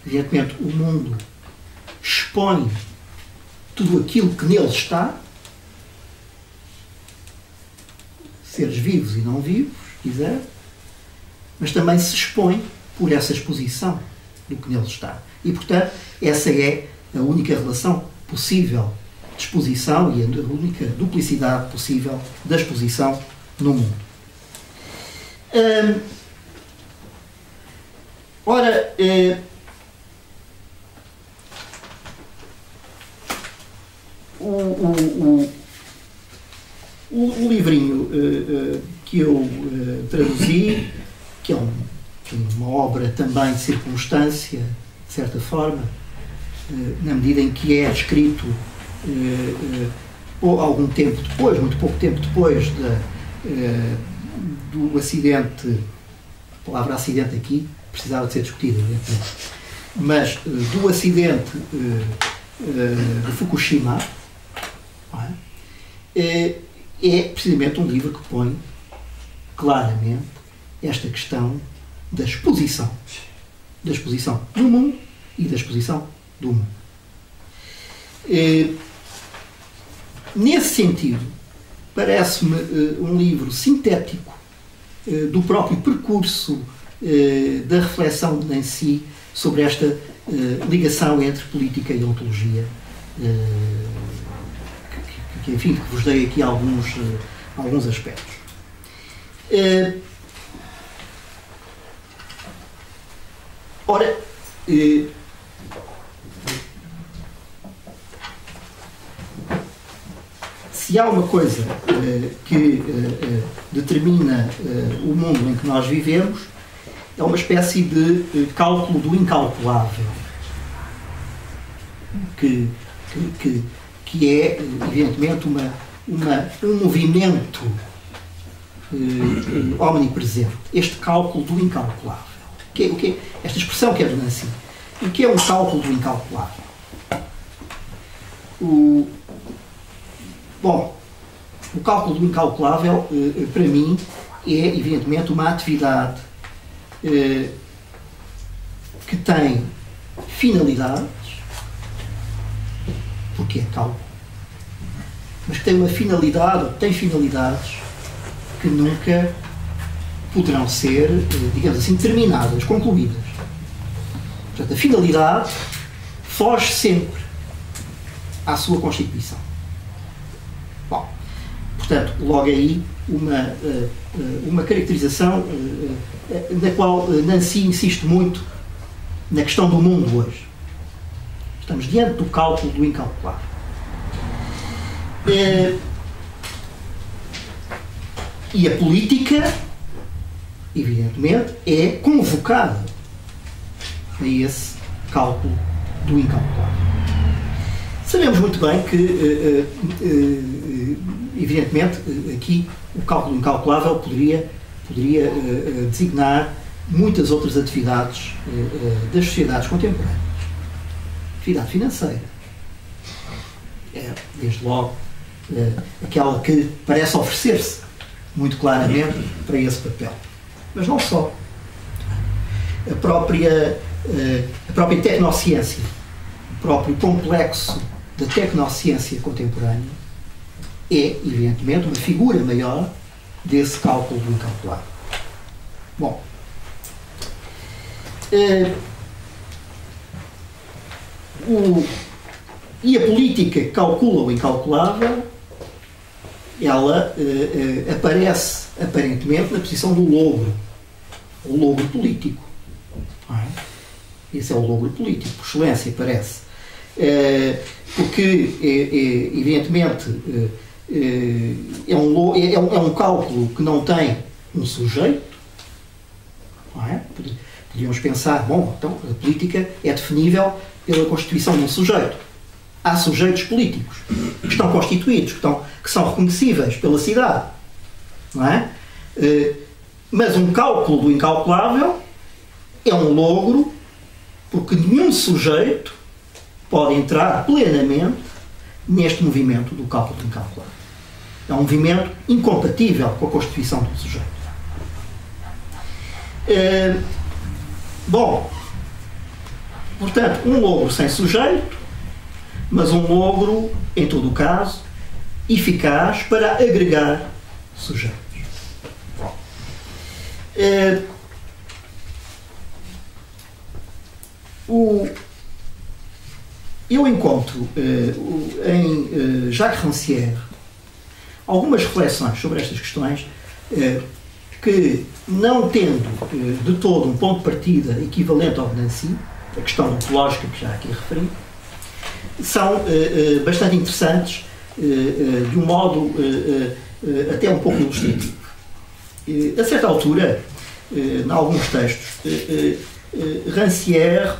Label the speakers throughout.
Speaker 1: evidentemente, o mundo expõe tudo aquilo que nele está, seres vivos e não vivos, se quiser, mas também se expõe por essa exposição do que nele está. E, portanto, essa é a única relação possível de exposição e a única duplicidade possível da exposição no mundo. Ora, o livrinho que eu traduzi, que é uma obra também de circunstância, de certa forma, na medida em que é escrito algum tempo depois, muito pouco tempo depois do acidente, a palavra acidente aqui precisava de ser discutida, evidentemente, mas do acidente de Fukushima, é precisamente um livro que põe claramente esta questão da exposição no mundo e da exposição do mundo. Nesse sentido, parece-me um livro sintético do próprio percurso da reflexão de Nancy sobre esta ligação entre política e ontologia, que enfim, que vos dei aqui alguns aspectos. Ora, se há uma coisa que determina o mundo em que nós vivemos, é uma espécie de cálculo do incalculável, que é, evidentemente, um movimento omnipresente. Este cálculo do incalculável. Esta expressão que é do Nancy. O que é um cálculo do incalculável? Bom, o cálculo do incalculável, para mim, é, evidentemente, uma atividade que tem finalidades, porque é cálculo, mas que tem uma finalidade, ou tem finalidades que nunca poderão ser, digamos assim, terminadas, concluídas. Portanto, a finalidade foge sempre à sua constituição. Bom, portanto, logo aí uma caracterização na qual Nancy insiste muito na questão do mundo hoje. Estamos diante do cálculo do incalculável. E a política, evidentemente, é convocada a esse cálculo do incalculável. Sabemos muito bem que, evidentemente, aqui o cálculo do incalculável poderia designar muitas outras atividades das sociedades contemporâneas. Atividade financeira. É, desde logo, aquela que parece oferecer-se muito claramente para esse papel. Mas não só. A própria tecnociência, o próprio complexo da tecnociência contemporânea é, evidentemente, uma figura maior desse cálculo do incalculável. Bom, e a política que calcula o incalculável, ela aparece, aparentemente, na posição do logro, o logro político. Não é? Esse é o logro político, por excelência, parece. Porque, evidentemente, é um cálculo que não tem um sujeito, não é? Podíamos pensar, bom, então a política é definível pela constituição de um sujeito. Há sujeitos políticos que estão constituídos, que são reconhecíveis pela cidade, não é? Mas um cálculo do incalculável é um logro, porque nenhum sujeito pode entrar plenamente neste movimento do cálculo do incalculável. É um movimento incompatível com a constituição do sujeito. Bom, Portanto, um logro sem sujeito, mas um logro, em todo o caso, eficaz para agregar sujeitos. Eu encontro em Jacques Rancière algumas reflexões sobre estas questões que, não tendo de todo um ponto de partida equivalente ao de Nancy, a questão ontológica que já aqui referi, são bastante interessantes, de um modo até um pouco ilustrativo. A certa altura, em alguns textos, Rancière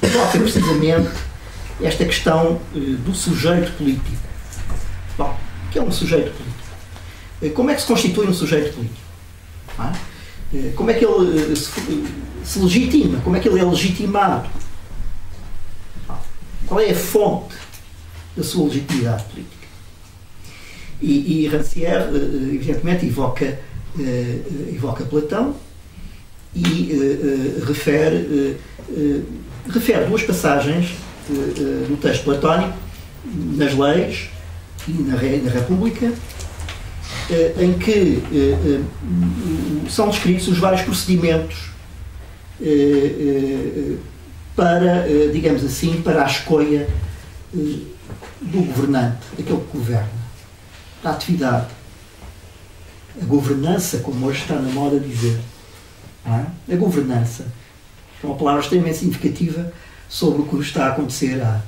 Speaker 1: toca precisamente esta questão do sujeito político. Bom, o que é um sujeito político? Como é que se constitui um sujeito político? Como é que ele se legitima? Como é que ele é legitimado? Qual é a fonte da sua legitimidade política? E Rancière, evidentemente, evoca Platão e refere duas passagens no texto platónico, nas leis e na República, em que são descritos os vários procedimentos para, digamos assim, para a escolha do governante, daquele que governa, da atividade. A governança, como hoje está na moda dizer. A governança é uma palavra extremamente significativa sobre o que está a acontecer à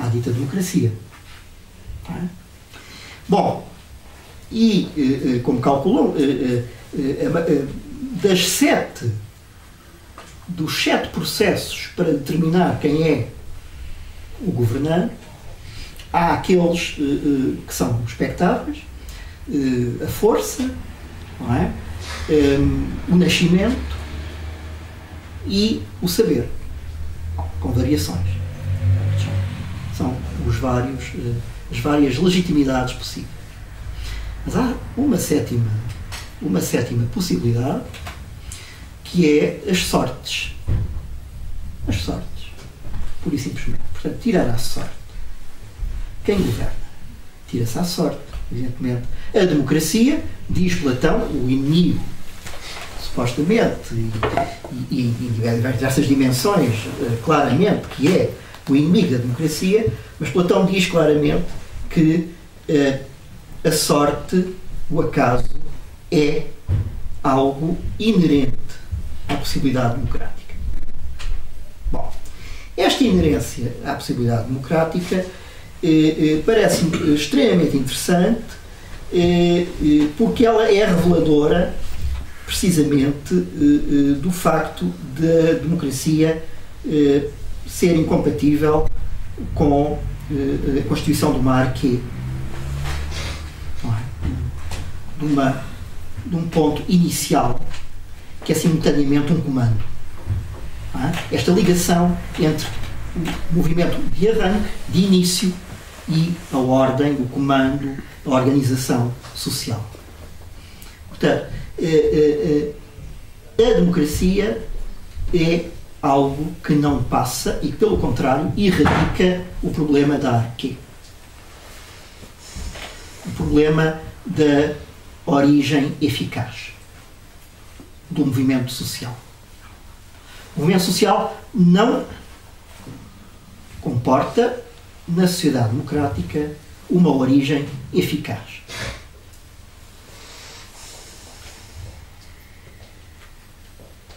Speaker 1: dita democracia. Bom, e como calculam, dos sete processos para determinar quem é o governante, há aqueles que são expectáveis, a força, não é? O nascimento e o saber, com variações. São as várias legitimidades possíveis. Mas há uma sétima possibilidade, que é as sortes. As sortes, pura e simplesmente. Portanto, tirar à sorte. Quem governa? Tira-se à sorte, evidentemente. A democracia, diz Platão, o inimigo, supostamente, e em diversas dimensões, claramente, que é o inimigo da democracia, mas Platão diz claramente que a sorte, o acaso, é algo inerente à possibilidade democrática. Bom, esta inerência à possibilidade democrática parece-me extremamente interessante, porque ela é reveladora precisamente do facto da democracia ser incompatível com a constituição de uma arquê, de um ponto inicial que é simultaneamente um comando. Esta ligação entre o movimento de arranque, de início, e a ordem, o comando, a organização social. Portanto, a democracia é algo que não passa e que, pelo contrário, erradica o problema da arquê. O problema da origem eficaz do movimento social. O movimento social não comporta, na sociedade democrática, uma origem eficaz.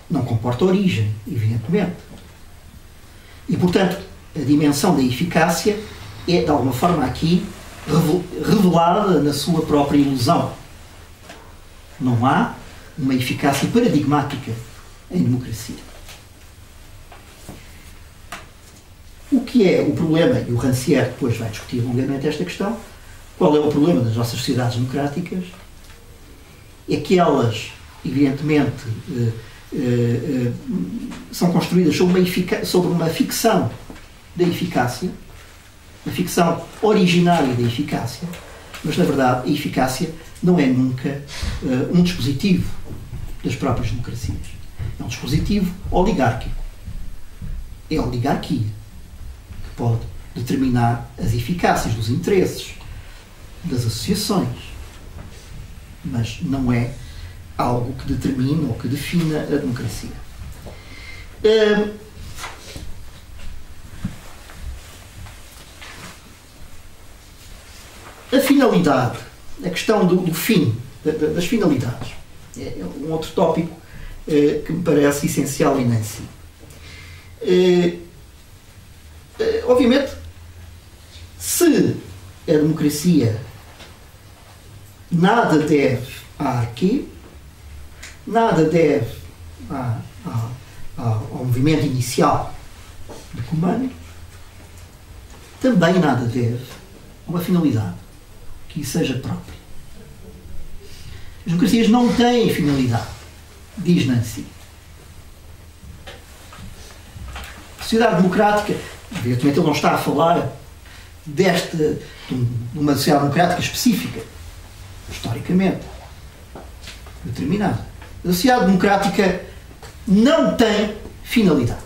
Speaker 1: Não comporta origem, evidentemente. E, portanto, a dimensão da eficácia é, de alguma forma, aqui revelada na sua própria ilusão. Não há uma eficácia paradigmática em democracia. O que é o problema, e o Rancière depois vai discutir longamente esta questão, qual é o problema das nossas sociedades democráticas? É que elas, evidentemente, são construídas sobre uma ficção da eficácia, uma ficção originária da eficácia, mas, na verdade, a eficácia não é nunca um dispositivo das próprias democracias. É um dispositivo oligárquico. é a oligarquia, que pode determinar as eficácias dos interesses das associações, mas não é algo que determine ou que defina a democracia. A finalidade, a questão do fim, das finalidades, é um outro tópico que me parece essencial em Nancy. Obviamente, se a democracia nada deve à arquê, nada deve ao movimento inicial de comando, também nada deve a uma finalidade que lhe seja própria. As democracias não têm finalidade, diz Nancy. A sociedade democrática, evidentemente ele não está a falar de uma sociedade democrática específica, historicamente determinada. A sociedade democrática não tem finalidade.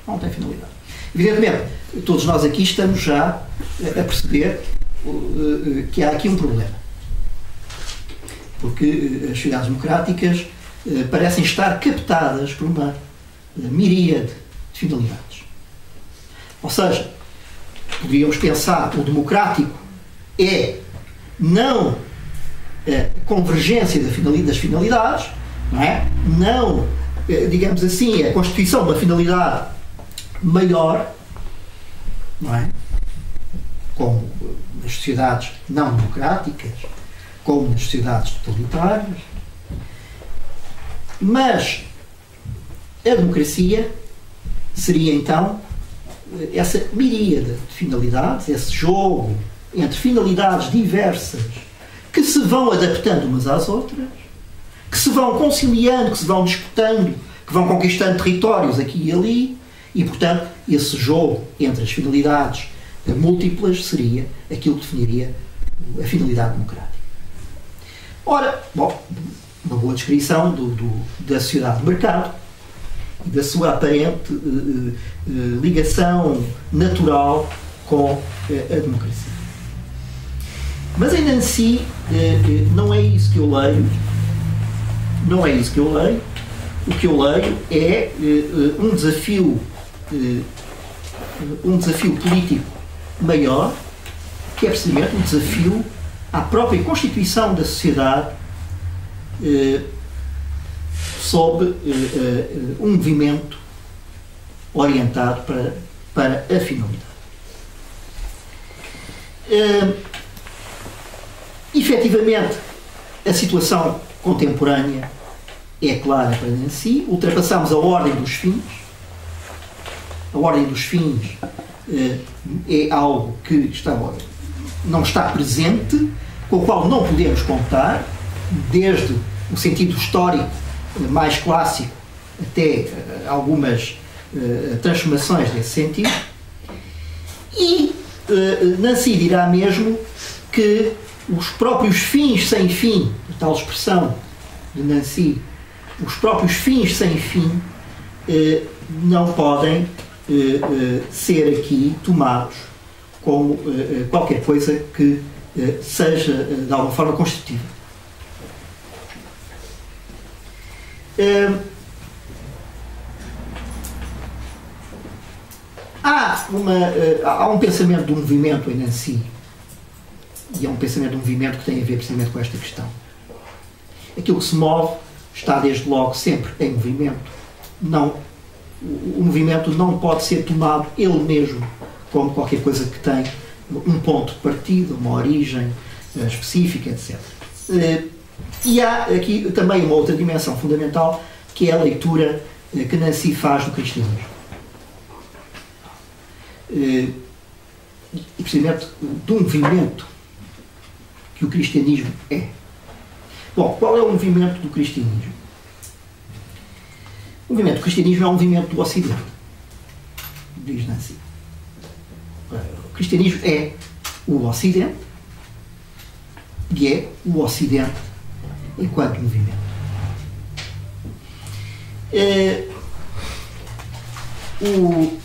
Speaker 1: Não tem finalidade. Evidentemente, todos nós aqui estamos já a perceber que há aqui um problema. Porque as sociedades democráticas parecem estar captadas por uma miríade de finalidades. Ou seja, podíamos pensar o democrático é não a convergência das finalidades, não é? Não, digamos assim, a constituição de uma finalidade maior, não é? Como nas sociedades não democráticas, como nas sociedades totalitárias. Mas a democracia seria então essa miríade de finalidades, esse jogo entre finalidades diversas que se vão adaptando umas às outras, que se vão conciliando, que se vão disputando, que vão conquistando territórios aqui e ali, e, portanto, esse jogo entre as finalidades múltiplas seria aquilo que definiria a finalidade democrática. Ora, bom, uma boa descrição da sociedade de mercado e da sua aparente ligação natural com a democracia. Mas ainda em si, não é isso que eu leio. Não é isso que eu leio. O que eu leio é um desafio político maior, que é precisamente um desafio à própria constituição da sociedade sob um movimento orientado para a finalidade. Efetivamente, a situação contemporânea é clara para Nancy. Ultrapassamos a ordem dos fins. A ordem dos fins é algo que não está presente, com o qual não podemos contar, desde o sentido histórico mais clássico até algumas transformações desse sentido. E Nancy dirá mesmo que os próprios fins sem fim, a tal expressão de Nancy, os próprios fins sem fim não podem ser aqui tomados como qualquer coisa que seja de alguma forma constitutiva. Há um pensamento do movimento em Nancy, e é um pensamento do movimento que tem a ver precisamente com esta questão. Aquilo que se move está desde logo sempre em movimento. O movimento não pode ser tomado ele mesmo como qualquer coisa que tem um ponto de partida, uma origem específica, etc. E há aqui também uma outra dimensão fundamental, que é a leitura que Nancy faz do cristianismo. E precisamente do movimento que o cristianismo é. Bom, qual é o movimento do cristianismo? O movimento do cristianismo é um movimento do Ocidente, diz Nancy. O cristianismo é o Ocidente e é o Ocidente enquanto movimento. o,